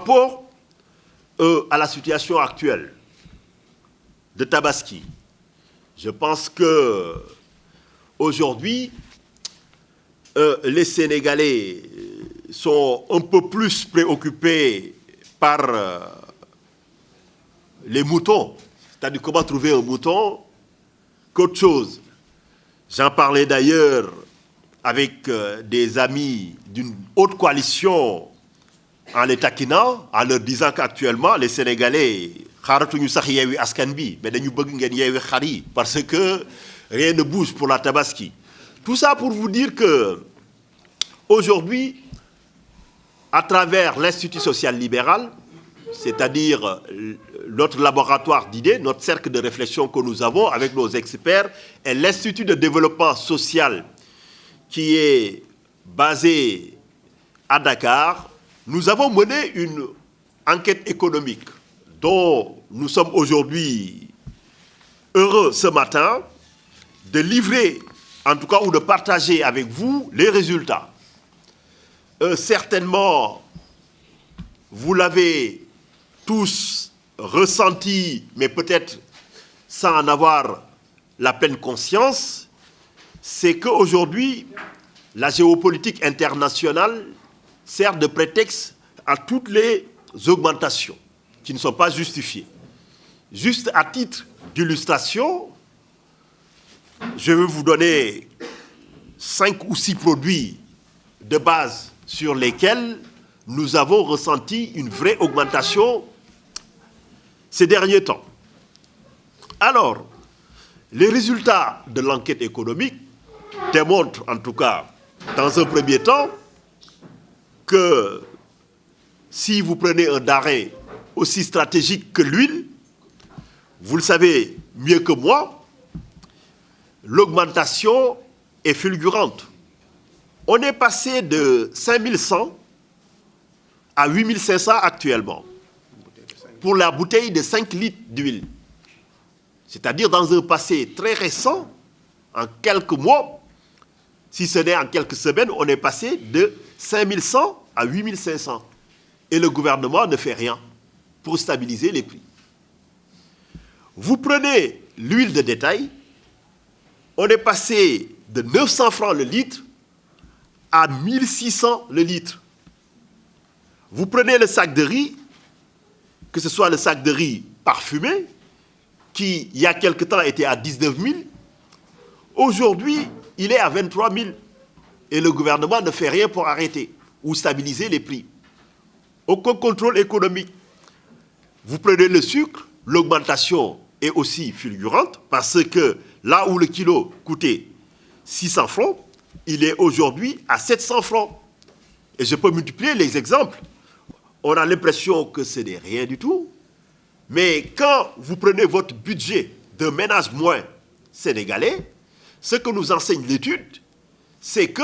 rapport à la situation actuelle de Tabaski, je pense que aujourd'hui, les Sénégalais sont un peu plus préoccupés par les moutons, c'est-à-dire comment trouver un mouton, qu'autre chose. J'en parlais d'ailleurs avec des amis d'une haute coalition en les taquinant, en leur disant qu'actuellement, les Sénégalais, parce que rien ne bouge pour la Tabaski. Tout ça pour vous dire que aujourd'hui, à travers l'Institut social libéral, c'est-à-dire notre laboratoire d'idées, notre cercle de réflexion que nous avons avec nos experts, et l'Institut de développement social qui est basé à Dakar, nous avons mené une enquête économique dont nous sommes aujourd'hui heureux ce matin de livrer, en tout cas, ou de partager avec vous les résultats. Certainement, vous l'avez tous ressenti, mais peut-être sans en avoir la pleine conscience, c'est qu'aujourd'hui, la géopolitique internationale sert de prétexte à toutes les augmentations qui ne sont pas justifiées. Juste à titre d'illustration, je vais vous donner 5 ou 6 produits de base sur lesquels nous avons ressenti une vraie augmentation ces derniers temps. Alors, les résultats de l'enquête économique démontrent, en tout cas, dans un premier temps, que si vous prenez un denrée aussi stratégique que l'huile, vous le savez mieux que moi, l'augmentation est fulgurante. On est passé de 5100 à 8500 actuellement pour la bouteille de 5 litres d'huile. C'est-à-dire dans un passé très récent, en quelques mois, si ce n'est en quelques semaines, on est passé de 5100 à 8500. Et le gouvernement ne fait rien pour stabiliser les prix. Vous prenez l'huile de détail, on est passé de 900 francs le litre à 1600 le litre. Vous prenez le sac de riz, que ce soit le sac de riz parfumé, qui, il y a quelque temps, était à 19 000, aujourd'hui, il est à 23 000. Et le gouvernement ne fait rien pour arrêter ou stabiliser les prix. Aucun contrôle économique. Vous prenez le sucre, l'augmentation est aussi fulgurante, parce que là où le kilo coûtait 600 francs, il est aujourd'hui à 700 francs. Et je peux multiplier les exemples. On a l'impression que ce n'est rien du tout. Mais quand vous prenez votre budget d'un ménage moins sénégalais, ce que nous enseigne l'étude, c'est que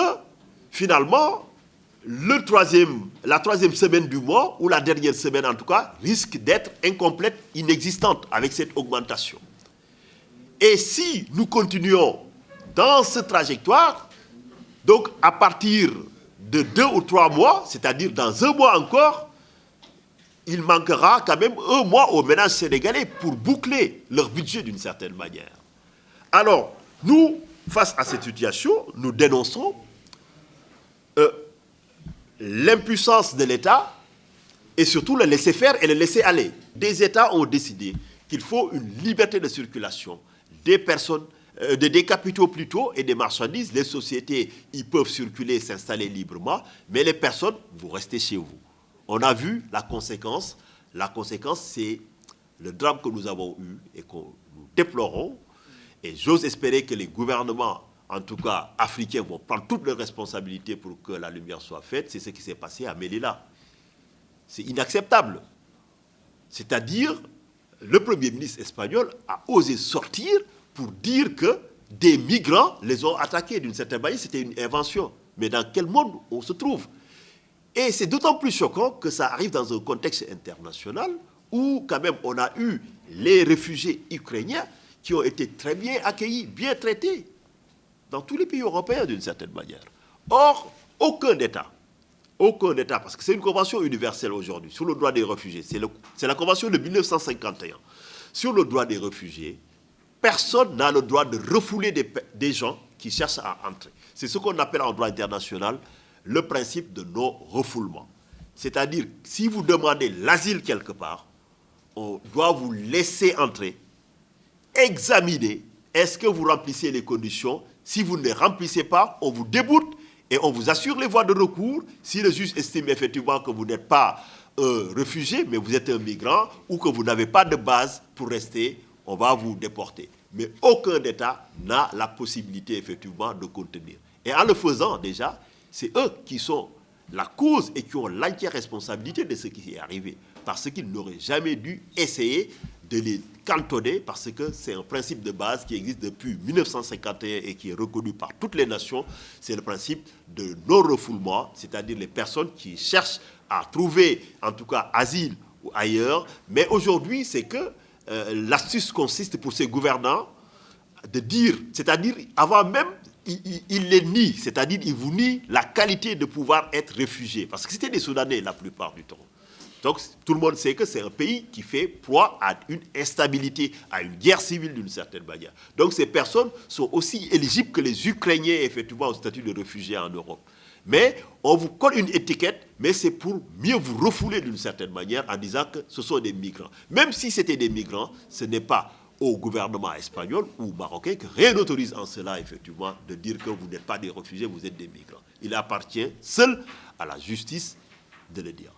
finalement, la troisième semaine du mois, ou la dernière semaine en tout cas, risque d'être incomplète, inexistante avec cette augmentation. Et si nous continuons dans cette trajectoire, donc à partir de 2 ou 3 mois, c'est-à-dire dans un mois encore, il manquera quand même un mois aux ménages sénégalais pour boucler leur budget d'une certaine manière. Alors, nous, face à cette situation, nous dénonçons l'impuissance de l'État et surtout le laisser-faire et le laisser-aller. Des États ont décidé qu'il faut une liberté de circulation des personnes, des capitaux plutôt et des marchandises. Les sociétés, ils peuvent circuler, s'installer librement, mais les personnes, vous restez chez vous. On a vu la conséquence. La conséquence, c'est le drame que nous avons eu et que nous déplorons. Et j'ose espérer que les gouvernements, en tout cas africains, vont prendre toutes leurs responsabilités pour que la lumière soit faite. C'est ce qui s'est passé à Melilla. C'est inacceptable. C'est-à-dire, le Premier ministre espagnol a osé sortir pour dire que des migrants les ont attaqués d'une certaine manière. C'était une invention. Mais dans quel monde on se trouve ? Et c'est d'autant plus choquant que ça arrive dans un contexte international où quand même on a eu les réfugiés ukrainiens qui ont été très bien accueillis, bien traités dans tous les pays européens d'une certaine manière. Or, aucun État aucun État, parce que c'est une convention universelle aujourd'hui sur le droit des réfugiés, c'est la convention de 1951. Sur le droit des réfugiés, personne n'a le droit de refouler des gens qui cherchent à entrer. C'est ce qu'on appelle en droit international le principe de non-refoulement. C'est-à-dire, si vous demandez l'asile quelque part, on doit vous laisser entrer, examiner, est-ce que vous remplissez les conditions. Si vous ne les remplissez pas, on vous déboute et on vous assure les voies de recours. Si le juge estime effectivement que vous n'êtes pas réfugié, mais vous êtes un migrant, ou que vous n'avez pas de base pour rester, on va vous déporter. Mais aucun État n'a la possibilité effectivement de contenir. Et en le faisant déjà, c'est eux qui sont la cause et qui ont l'entière responsabilité de ce qui est arrivé. Parce qu'ils n'auraient jamais dû essayer de les cantonner, parce que c'est un principe de base qui existe depuis 1951 et qui est reconnu par toutes les nations. C'est le principe de non-refoulement, c'est-à-dire les personnes qui cherchent à trouver, en tout cas, asile ou ailleurs. Mais aujourd'hui, c'est que l'astuce consiste pour ces gouvernants de dire, c'est-à-dire avant même, ils les nient, c'est-à-dire ils vous nient la qualité de pouvoir être réfugié. Parce que c'était des Soudanais la plupart du temps. Donc tout le monde sait que c'est un pays qui fait proie à une instabilité, à une guerre civile d'une certaine manière. Donc ces personnes sont aussi éligibles que les Ukrainiens effectivement au statut de réfugiés en Europe. Mais on vous colle une étiquette, mais c'est pour mieux vous refouler d'une certaine manière en disant que ce sont des migrants. Même si c'était des migrants, ce n'est pas au gouvernement espagnol ou marocain que rien n'autorise en cela, effectivement, de dire que vous n'êtes pas des réfugiés, vous êtes des migrants. Il appartient seul à la justice de le dire.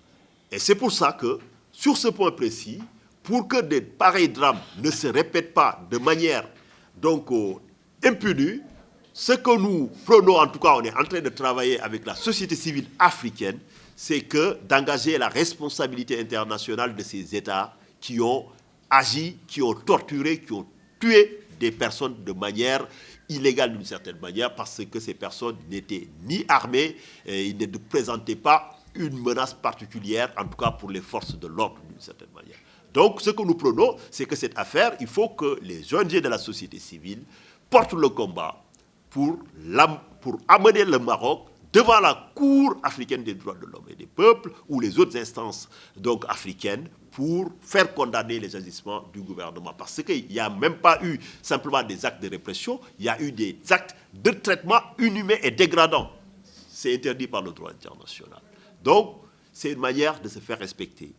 Et c'est pour ça que, sur ce point précis, pour que des pareils drames ne se répètent pas de manière donc impunie, ce que nous prenons, en tout cas, on est en train de travailler avec la société civile africaine, c'est que d'engager la responsabilité internationale de ces États qui ont agi, qui ont torturé, qui ont tué des personnes de manière illégale d'une certaine manière, parce que ces personnes n'étaient ni armées, et ils ne présentaient pas une menace particulière, en tout cas pour les forces de l'ordre d'une certaine manière. Donc ce que nous prenons, c'est que cette affaire, il faut que les ONG de la société civile portent le combat pour amener le Maroc devant la Cour africaine des droits de l'homme et des peuples ou les autres instances donc africaines pour faire condamner les agissements du gouvernement. Parce qu'il n'y a même pas eu simplement des actes de répression, il y a eu des actes de traitement inhumain et dégradant. C'est interdit par le droit international. Donc, c'est une manière de se faire respecter.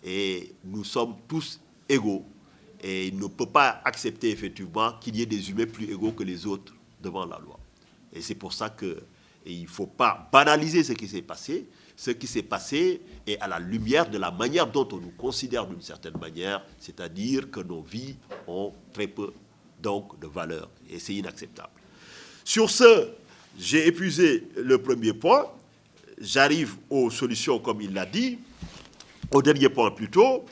Et nous sommes tous égaux. Et il ne peut pas accepter effectivement qu'il y ait des humains plus égaux que les autres devant la loi. Et c'est pour ça qu'il ne faut pas banaliser ce qui s'est passé. Ce qui s'est passé est à la lumière de la manière dont on nous considère d'une certaine manière, c'est-à-dire que nos vies ont très peu donc, de valeur. Et c'est inacceptable. Sur ce, j'ai épuisé le premier point. J'arrive aux solutions, comme il l'a dit, au dernier point plutôt.